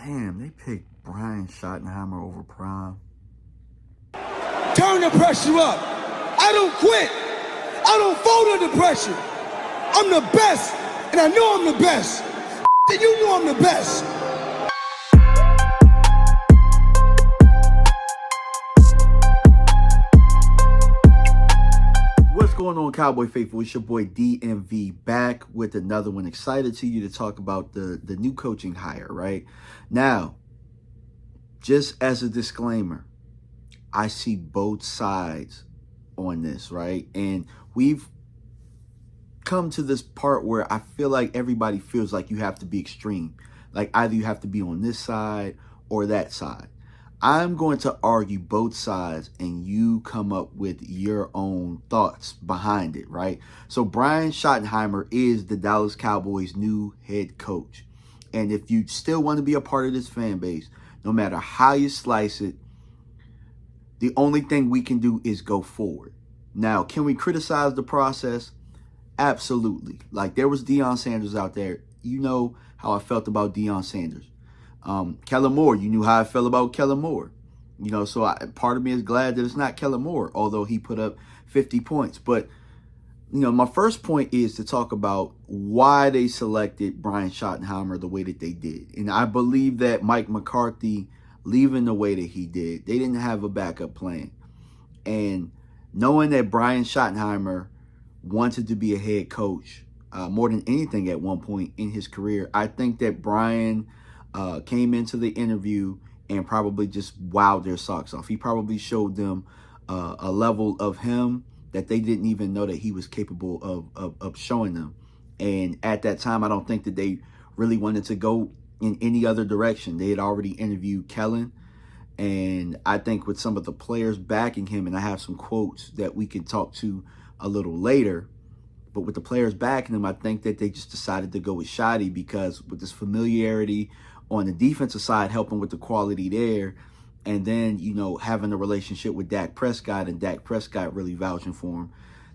Damn, they picked Brian Schottenheimer over Prime. Turn the pressure up. I don't quit. I don't fold under pressure. I'm the best, and I know I'm the best. And you know I'm the best. What's going on, Cowboy Faithful? It's your boy DMV back with another one. Excited to you to talk about the new coaching hire, right? Now, just as a disclaimer, I see both sides on this, right? And we've come to this part where I feel like everybody feels like you have to be extreme. Like either you have to be on this side or that side. I'm going to argue both sides and you come up with your own thoughts behind it, right? So Brian Schottenheimer is the Dallas Cowboys' new head coach. And if you still want to be a part of this fan base, no matter how you slice it, the only thing we can do is go forward. Now, can we criticize the process? Absolutely. Like, there was Deion Sanders out there. You know how I felt about Deion Sanders. Kellen Moore, you knew how I felt about Kellen Moore. You know, so part of me is glad that it's not Kellen Moore, although he put up 50 points. But, you know, my first point is to talk about why they selected Brian Schottenheimer the way that they did. And I believe that Mike McCarthy leaving the way that he did, they didn't have a backup plan. And knowing that Brian Schottenheimer wanted to be a head coach more than anything at one point in his career, I think that Brian came into the interview and probably just wowed their socks off. He probably showed them a level of him that they didn't even know that he was capable of showing them. And at that time, I don't think that they really wanted to go in any other direction. They had already interviewed Kellen. And I think with some of the players backing him, and I have some quotes that we can talk to a little later, but with the players backing him, I think that they just decided to go with Schotty because with this familiarity on the defensive side, helping with the quality there, and then, you know, having a relationship with Dak Prescott and Dak Prescott really vouching for him,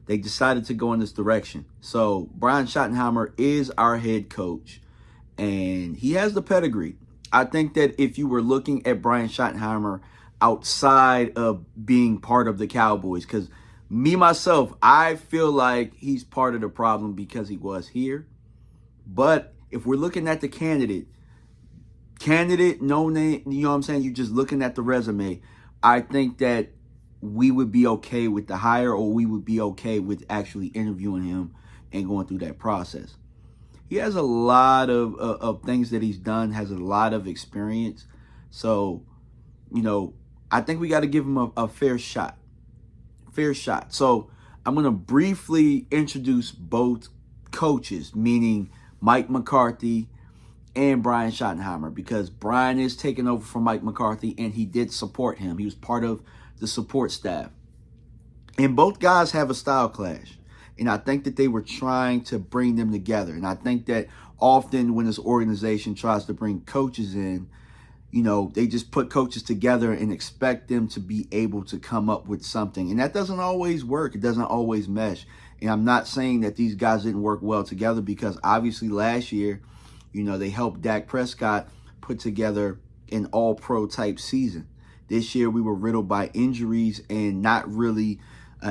they decided to go in this direction. So Brian Schottenheimer is our head coach, and he has the pedigree. I think that if you were looking at Brian Schottenheimer outside of being part of the Cowboys, because me, myself, I feel like he's part of the problem because he was here. But if we're looking at the candidate, no name, you know what I'm saying? You're just looking at the resume. I think that we would be okay with the hire, or we would be okay with actually interviewing him and going through that process. He has a lot of things that he's done, has a lot of experience. So, you know, I think we got to give him a fair shot. Fair shot. So I'm going to briefly introduce both coaches, meaning Mike McCarthy and Brian Schottenheimer, because Brian is taking over from Mike McCarthy, and he did support him. He was part of the support staff. And both guys have a style clash. And I think that they were trying to bring them together. And I think that often when this organization tries to bring coaches in, you know, they just put coaches together and expect them to be able to come up with something. And that doesn't always work. It doesn't always mesh. And I'm not saying that these guys didn't work well together, because obviously last year, you know, they helped Dak Prescott put together an all-pro type season. This year we were riddled by injuries and not really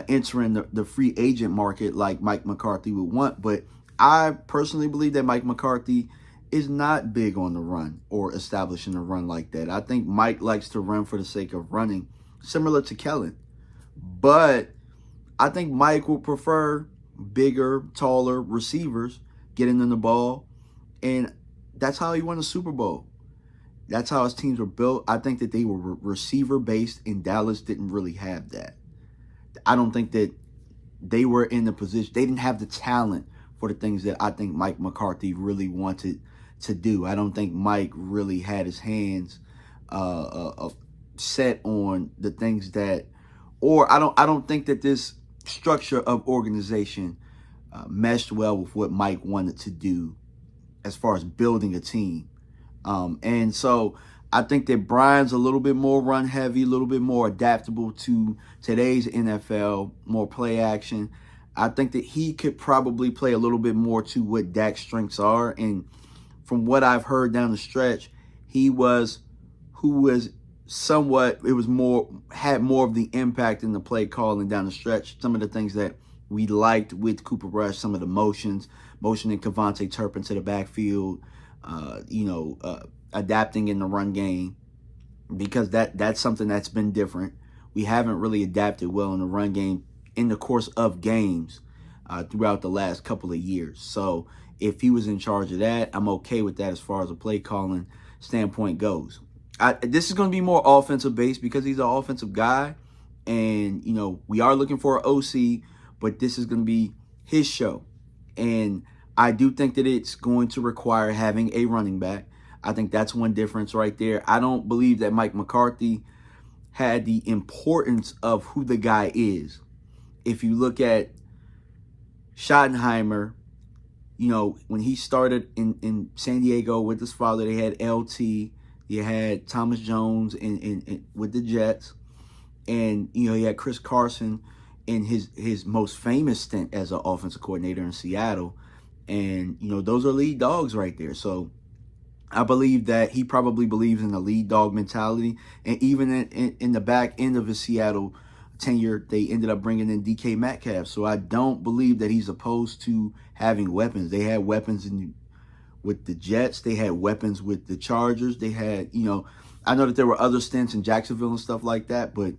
entering the free agent market like Mike McCarthy would want. But I personally believe that Mike McCarthy is not big on the run or establishing a run like that. I think Mike likes to run for the sake of running, similar to Kellen. But I think Mike would prefer bigger, taller receivers getting in the ball. And that's how he won a Super Bowl. That's how his teams were built. I think that they were receiver-based, and Dallas didn't really have that. I don't think that they were in the position. They didn't have the talent for the things that I think Mike McCarthy really wanted to do. I don't think Mike really had his hands set on the things that, or I don't think that this structure of organization meshed well with what Mike wanted to do as far as building a team. And so I think that Brian's a little bit more run heavy, a little bit more adaptable to today's NFL, more play action. I think that he could probably play a little bit more to what Dak's strengths are. And from what I've heard down the stretch, he was who was somewhat, had more of the impact in the play calling down the stretch. Some of the things that we liked with Cooper Rush, some of the motioning Kevontae Turpin to the backfield, adapting in the run game, because that's something that's been different. We haven't really adapted well in the run game in the course of games throughout the last couple of years. So if he was in charge of that, I'm okay with that as far as a play calling standpoint goes. This is going to be more offensive based because he's an offensive guy, and we are looking for an OC, but this is going to be his show. And I do think that it's going to require having a running back. I think that's one difference right there. I don't believe that Mike McCarthy had the importance of who the guy is. If you look at Schottenheimer, when he started in San Diego with his father, they had LT, you had Thomas Jones in with the Jets, and he had Chris Carson in his most famous stint as an offensive coordinator in Seattle, and those are lead dogs right there. So I believe that he probably believes in the lead dog mentality, and even in the back end of his Seattle tenure, they ended up bringing in DK Metcalf. So I don't believe that he's opposed to having weapons. They had weapons with the Jets. They had weapons with the Chargers. They had, I know that there were other stints in Jacksonville and stuff like that, but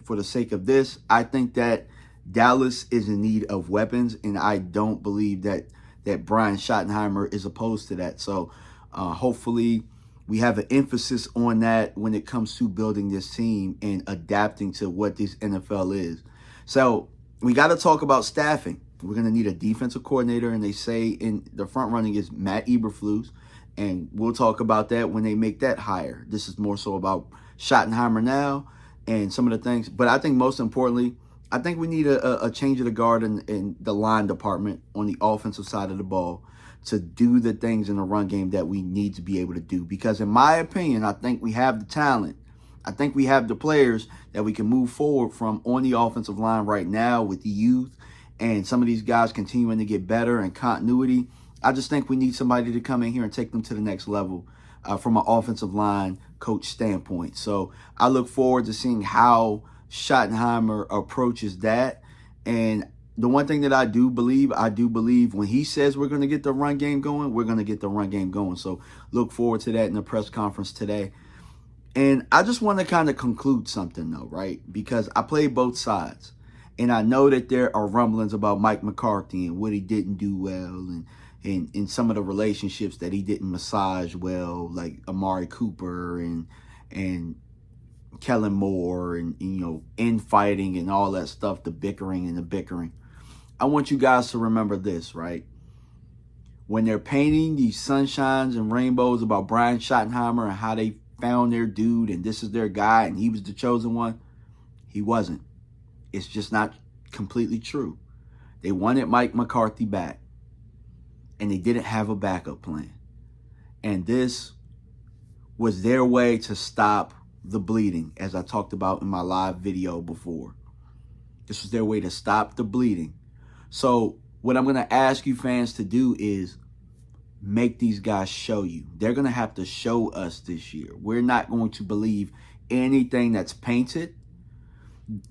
for the sake of this, I think that Dallas is in need of weapons, and I don't believe that Brian Schottenheimer is opposed to that. So hopefully we have an emphasis on that when it comes to building this team and adapting to what this NFL is. So we got to talk about staffing. We're going to need a defensive coordinator, and they say in the front running is Matt Eberflus, and we'll talk about that when they make that hire. This is more so about Schottenheimer now and some of the things. But I think most importantly, I think we need a change of the guard in the line department on the offensive side of the ball to do the things in the run game that we need to be able to do. Because in my opinion, I think we have the talent. I think we have the players that we can move forward from on the offensive line right now with the youth and some of these guys continuing to get better and continuity. I just think we need somebody to come in here and take them to the next level from an offensive line coach standpoint. So I look forward to seeing how Schottenheimer approaches that. And the one thing that I do believe when he says we're going to get the run game going, we're going to get the run game going. So look forward to that in the press conference today. And I just want to kind of conclude something though, right? Because I played both sides. And I know that there are rumblings about Mike McCarthy and what he didn't do well, and some of the relationships that he didn't massage well, like Amari Cooper and Kellen Moore and infighting and all that stuff, the bickering. I want you guys to remember this, right? When they're painting these sunshines and rainbows about Brian Schottenheimer and how they found their dude and this is their guy and he was the chosen one, he wasn't. It's just not completely true. They wanted Mike McCarthy back, and they didn't have a backup plan. And this was their way to stop the bleeding, as I talked about in my live video before. This was their way to stop the bleeding. So what I'm going to ask you fans to do is make these guys show you. They're going to have to show us this year. We're not going to believe anything that's painted.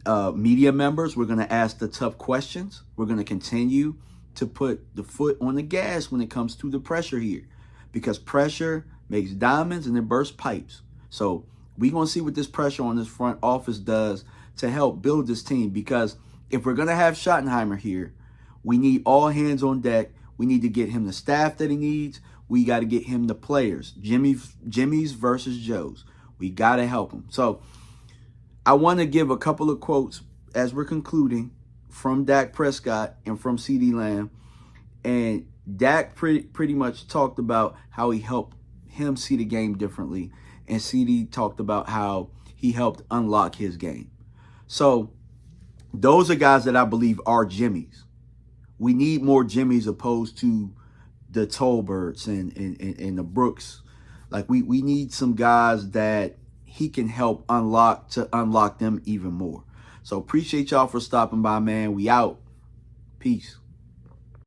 Media members, we're going to ask the tough questions. We're going to continue to put the foot on the gas when it comes to the pressure here, because pressure makes diamonds and it bursts pipes. So we're going to see what this pressure on this front office does to help build this team, because if we're going to have Schottenheimer here, we need all hands on deck. We need to get him the staff that he needs. We got to get him the players, Jimmy's versus Joe's. We got to help him. So I want to give a couple of quotes as we're concluding from Dak Prescott and from CeeDee Lamb. And Dak pretty much talked about how he helped him see the game differently. And CeeDee talked about how he helped unlock his game. So those are guys that I believe are Jimmys. We need more Jimmys opposed to the Tolberts and the Brooks. Like we need some guys that he can help unlock them even more. So appreciate y'all for stopping by, man. We out. Peace.